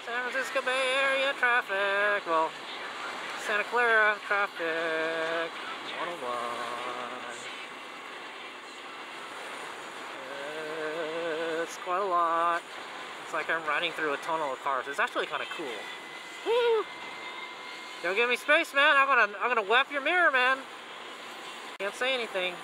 San Francisco Bay Area traffic. Well, Santa Clara traffic. 101. It's quite a lot. It's like I'm riding through a tunnel of cars. It's actually kind of cool. Woo! Don't give me space, man. I'm gonna whap your mirror, man. Can't say anything.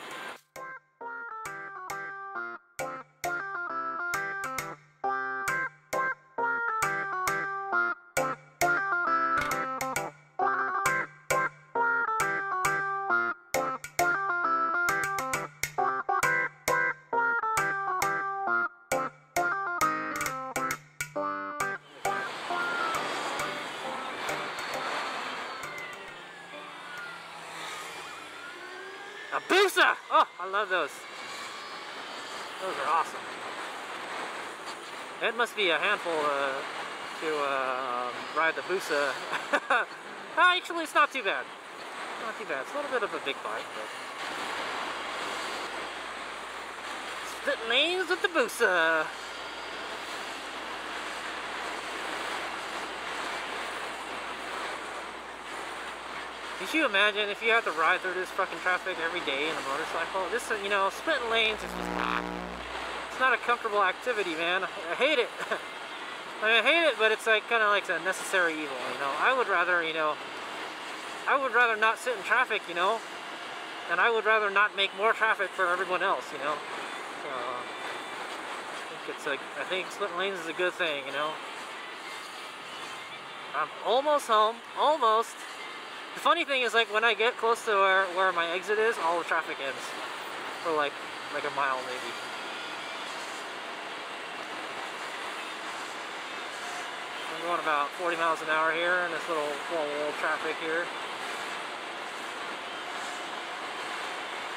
A Busa! Oh, I love those. Those are awesome. It must be a handful to ride the Busa. Actually, it's not too bad. Not too bad. It's a little bit of a big bike, but... Split lanes with the Busa. Could you imagine if you had to ride through this fucking traffic every day in a motorcycle? This, you know, splitting lanes is just not. It's not a comfortable activity, man. I hate it. I mean, I hate it, but it's like kind of like a necessary evil, you know. I would rather, you know, I would rather not sit in traffic, you know, and I would rather not make more traffic for everyone else, you know. So, I think splitting lanes is a good thing, you know. I'm almost home, almost. The funny thing is, like, when I get close to where my exit is, all the traffic ends. For like a mile, maybe. I'm going about 40 miles an hour here in this little wall traffic here.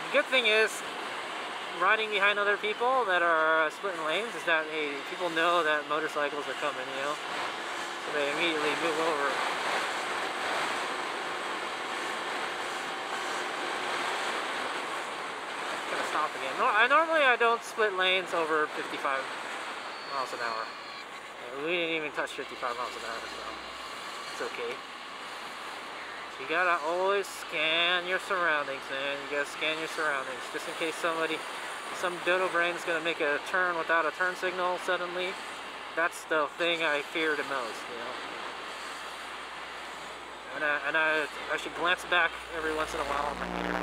The good thing is, riding behind other people that are splitting lanes is that, hey, people know that motorcycles are coming, you know? So they immediately move over. Stop again. No, normally I don't split lanes over 55 miles an hour. We didn't even touch 55 miles an hour, so it's okay. So you gotta always scan your surroundings, man. You gotta scan your surroundings, just in case some dodo brain is gonna make a turn without a turn signal suddenly. That's the thing I fear the most, you know. And I should glance back every once in a while on my mirror.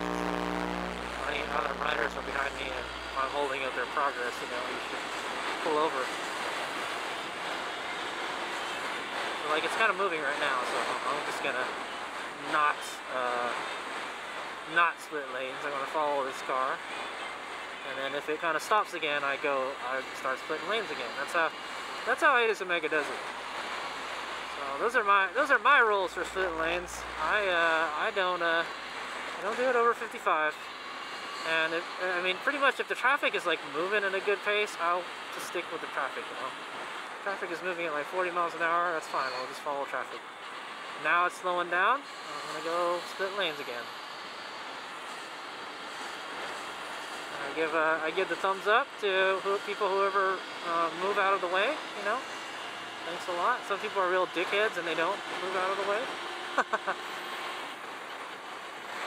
Any other riders are behind me and I'm holding up their progress, you know, you should pull over. So, like, it's kind of moving right now, so I'm just gonna not split lanes. I'm gonna follow this car, and then if it kind of stops again, I start splitting lanes again. That's how HadesOmega does it. So those are my rules for splitting lanes. I don't do it over 55. And I mean, pretty much if the traffic is like moving at a good pace, I'll just stick with the traffic, you know. If traffic is moving at like 40 miles an hour, that's fine, I'll just follow traffic. Now it's slowing down, I'm gonna go split lanes again. I give the thumbs up to whoever move out of the way, you know. Thanks a lot. Some people are real dickheads and they don't move out of the way.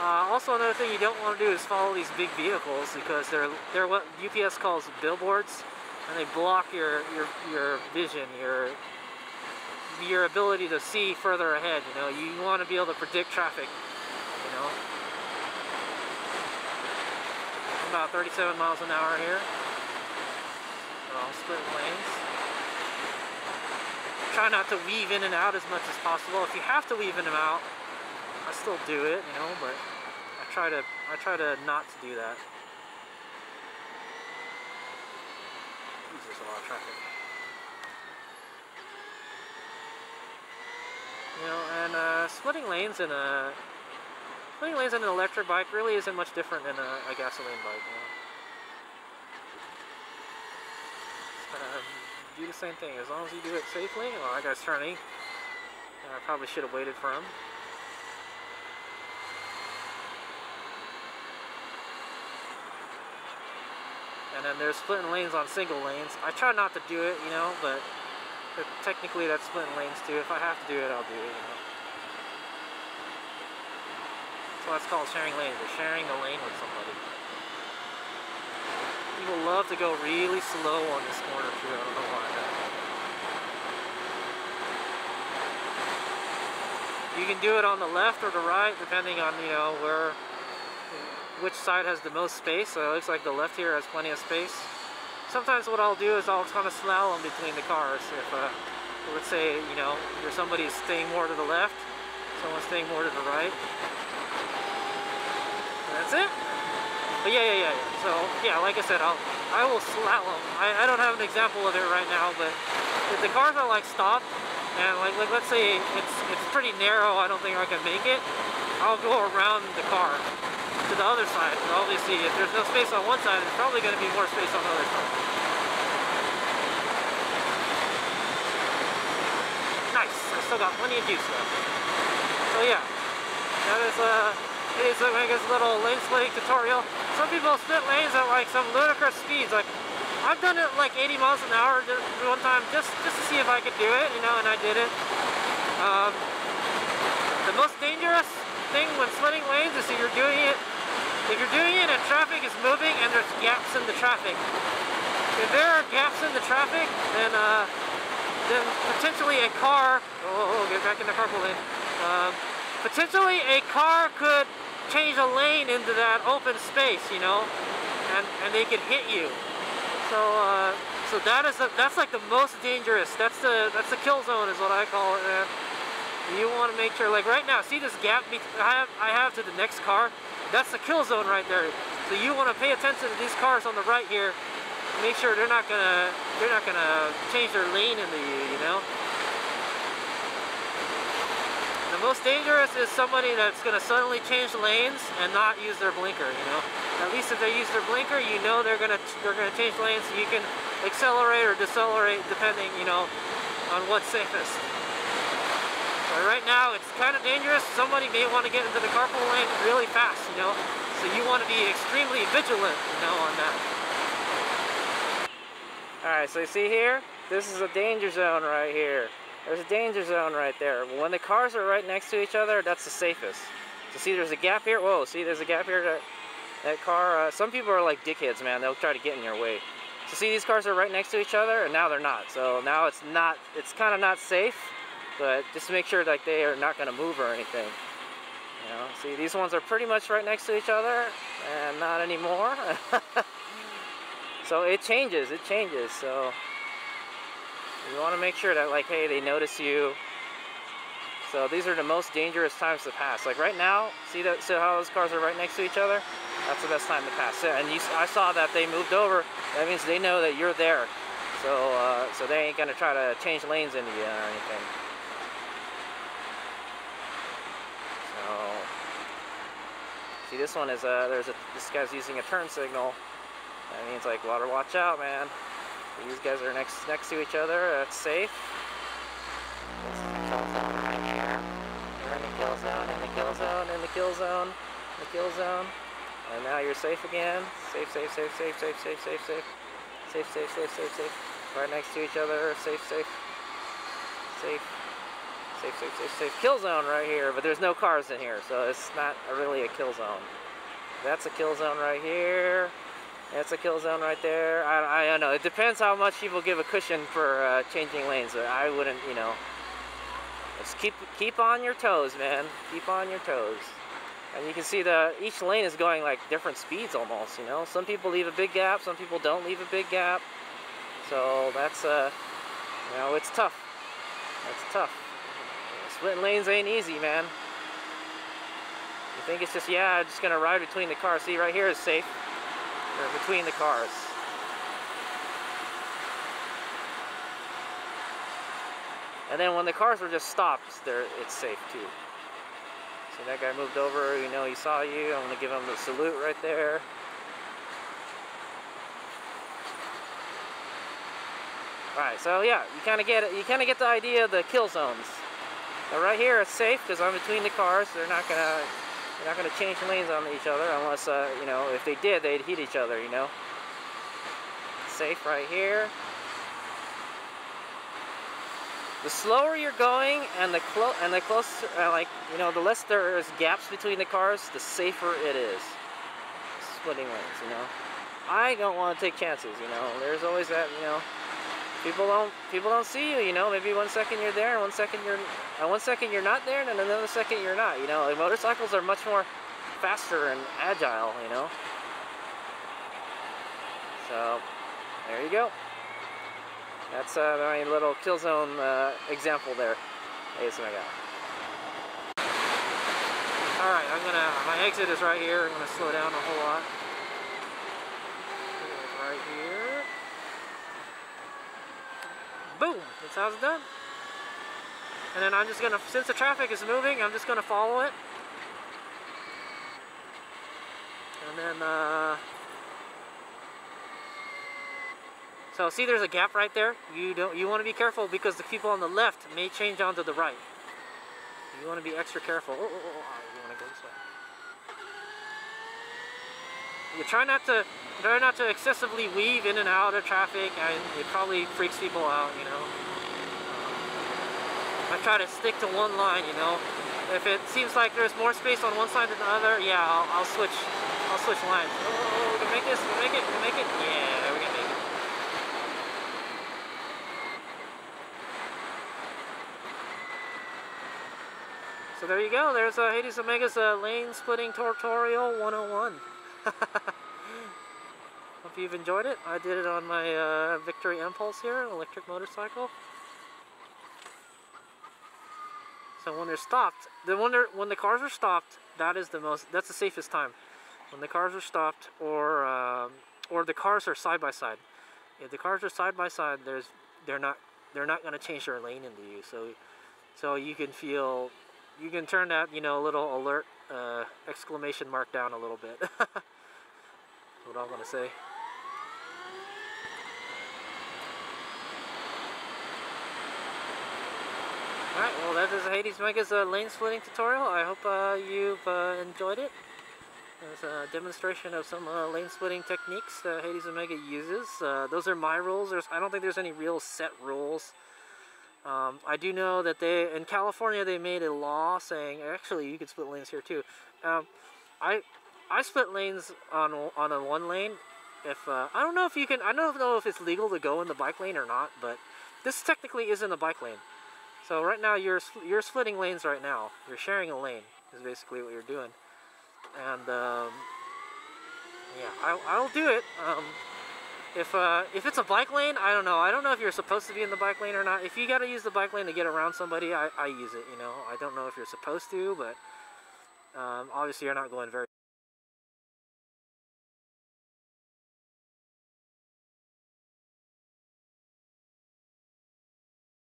Also, another thing you don't want to do is follow these big vehicles because they're what UPS calls billboards, and they block your vision, your ability to see further ahead. You know, you want to be able to predict traffic. You know, about 37 miles an hour here. So I'll split lanes. Try not to weave in and out as much as possible. If you have to weave in and out, I still do it, you know, but I try to not to do that. Jeez, there's a lot of traffic. You know, and splitting lanes in an electric bike really isn't much different than a gasoline bike, you know. Do the same thing as long as you do it safely. Well, that guy's turning. I probably should have waited for him. And then there's splitting lanes on single lanes. I try not to do it, you know, but technically that's splitting lanes too. If I have to do it, I'll do it, you know. So that's called sharing lanes. You're sharing a lane with somebody. People love to go really slow on this corner too. I don't know why. You can do it on the left or the right, depending on, you know, which side has the most space. So it looks like the left here has plenty of space. Sometimes what I'll do is I'll kind of slalom between the cars. If, let's say, you know, there's somebody staying more to the left, someone staying more to the right. That's it. But yeah. So yeah, like I said, I will slalom. I don't have an example of it right now, but if the cars are like stopped and like let's say it's pretty narrow, I don't think I can make it, I'll go around the car to the other side. And obviously, if there's no space on one side, there's probably going to be more space on the other side. Nice. I still got plenty of juice left. So yeah, that is HadesOmega's little lane splitting tutorial. Some people split lanes at like some ludicrous speeds. Like I've done it like 80 miles an hour one time just to see if I could do it, you know, and I did it. The most dangerous thing when splitting lanes is if you're doing it and traffic is moving and there's gaps in the traffic. If there are gaps in the traffic, then potentially a car. Get back in the carpool lane. Potentially a car could change a lane into that open space, you know, and they could hit you. So that's like the most dangerous. That's the kill zone is what I call it, man. You want to make sure, like right now, see this gap I have to the next car? That's the kill zone right there. So you want to pay attention to these cars on the right here. Make sure they're not gonna change their lane into you, you know. The most dangerous is somebody that's gonna suddenly change lanes and not use their blinker, you know. At least if they use their blinker, you know they're gonna change lanes, so you can accelerate or decelerate depending, you know, on what's safest. But right now it's kind of dangerous. Somebody may want to get into the carpool lane really fast, you know. So you want to be extremely vigilant, you know, on that. Alright, so you see here? This is a danger zone right here. There's a danger zone right there. When the cars are right next to each other, that's the safest. So see, there's a gap here. Whoa, see, there's a gap here. That car, some people are like dickheads, man. They'll try to get in your way. So see, these cars are right next to each other, and now they're not. So now it's kind of not safe, but just to make sure like they are not going to move or anything. You know, see, these ones are pretty much right next to each other, and not anymore. So it changes, so you want to make sure that, like, hey, they notice you. So these are the most dangerous times to pass. Like right now, see how those cars are right next to each other? That's the best time to pass. And I saw that they moved over. That means they know that you're there. So they ain't gonna try to change lanes into you or anything. So see, this one is this guy's using a turn signal. That means like, water, watch out, man. These guys are next to each other. That's safe. This is the kill zone right here. You're in the kill zone, in the kill zone, in the kill zone, in the kill zone. And now you're safe again. Safe. Right next to each other. Safe. Kill zone right here, but there's no cars in here, so it's not really a kill zone. That's a kill zone right here. That's a kill zone right there. I don't know. It depends how much people give a cushion for changing lanes. I wouldn't, you know. Just keep on your toes, man. Keep on your toes. And you can see each lane is going like different speeds almost, you know. Some people leave a big gap. Some people don't leave a big gap. So that's, you know, it's tough. That's tough. Splitting lanes ain't easy, man. You think it's just, yeah, I'm just going to ride between the cars. See, right here is safe. Between the cars. And then when the cars are just stopped, it's safe too. See, that guy moved over, you know, he saw you. I'm gonna give him the salute right there. Alright, so yeah, you kinda get it. You kinda get the idea of the kill zones. Now right here it's safe because I'm between the cars. They're not gonna change lanes on each other unless, you know, if they did, they'd hit each other, you know. Safe right here. the slower you're going and the closer, like, you know, the less there is gaps between the cars, the safer it is. Splitting lanes, you know. I don't want to take chances, you know. There's always that, you know, people don't see you, you know. Maybe 1 second you're there, and 1 second you're not there, and then another second you're not. You know, like, motorcycles are much more faster and agile, you know. So there you go. That's my little kill zone example there. HadesOmega. All right, my exit is right here. I'm gonna slow down a whole lot. Right here. Boom! That's how it's done. And then I'm just gonna, since the traffic is moving, I'm just gonna follow it. And then, so see, there's a gap right there. You want to be careful because the people on the left may change onto the right. You want to be extra careful. You want to go this way. You try not to excessively weave in and out of traffic, and it probably freaks people out, you know. I try to stick to one line, you know. If it seems like there's more space on one side than the other, yeah, I'll switch lines. Oh, we can make this. We can make it. We can make it. Yeah, we can make it. So there you go. There's HadesOmega's lane splitting tutorial 101. Hope you've enjoyed it. I did it on my Victory Impulse here, an electric motorcycle. So when they're stopped, when the cars are stopped, that's the safest time. When the cars are stopped, or the cars are side by side. If the cars are side by side, they're not going to change their lane into you. So you can turn that, you know, little alert exclamation mark down a little bit. What I'm going to say. Alright, well, that is HadesOmega's lane splitting tutorial. I hope you've enjoyed it. It's a demonstration of some lane splitting techniques that HadesOmega uses. Those are my rules. I don't think there's any real set rules. I do know that in California, they made a law saying, actually, you can split lanes here too. I split lanes on a one lane. I don't know if it's legal to go in the bike lane or not, but this technically isn't a bike lane. So right now you're splitting lanes right now. You're sharing a lane is basically what you're doing. And yeah, I'll do it. If it's a bike lane, I don't know. I don't know if you're supposed to be in the bike lane or not. If you got to use the bike lane to get around somebody, I use it. You know, I don't know if you're supposed to, but obviously you're not going very